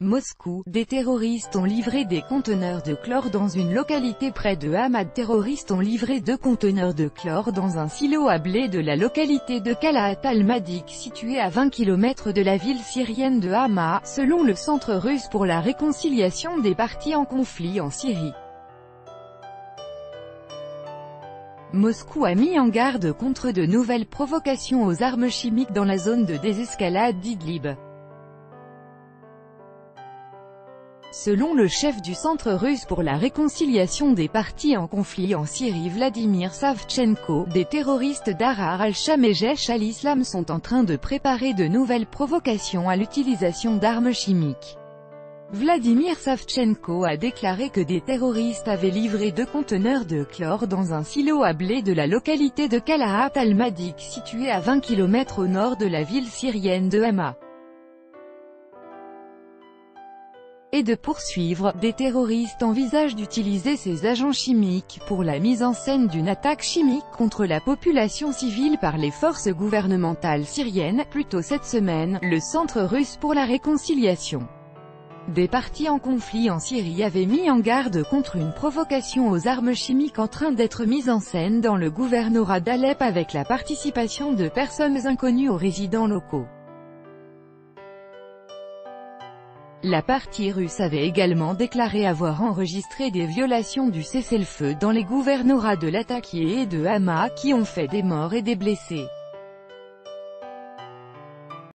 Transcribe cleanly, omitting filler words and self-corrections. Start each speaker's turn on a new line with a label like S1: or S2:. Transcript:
S1: Moscou, des terroristes ont livré des conteneurs de chlore dans une localité près de Hama. Terroristes ont livré 2 conteneurs de chlore dans un silo à blé de la localité de Kalahat al-Madik située à 20 km de la ville syrienne de Hama, selon le Centre russe pour la réconciliation des parties en conflit en Syrie. Moscou a mis en garde contre de nouvelles provocations aux armes chimiques dans la zone de désescalade d'Idlib. Selon le chef du Centre russe pour la réconciliation des parties en conflit en Syrie Vladimir Savchenko, des terroristes d'Ahrar al-Sham et Jaish al-Islam sont en train de préparer de nouvelles provocations à l'utilisation d'armes chimiques. Vladimir Savchenko a déclaré que des terroristes avaient livré 2 conteneurs de chlore dans un silo à blé de la localité de Kalahat al-Madik située à 20 km au nord de la ville syrienne de Hama. Et de poursuivre, des terroristes envisagent d'utiliser ces agents chimiques pour la mise en scène d'une attaque chimique contre la population civile par les forces gouvernementales syriennes. Plus tôt cette semaine, le Centre russe pour la réconciliation des parties en conflit en Syrie avait mis en garde contre une provocation aux armes chimiques en train d'être mise en scène dans le gouvernorat d'Alep avec la participation de personnes inconnues aux résidents locaux. La partie russe avait également déclaré avoir enregistré des violations du cessez-le-feu dans les gouvernorats de Latakia et de Hama qui ont fait des morts et des blessés.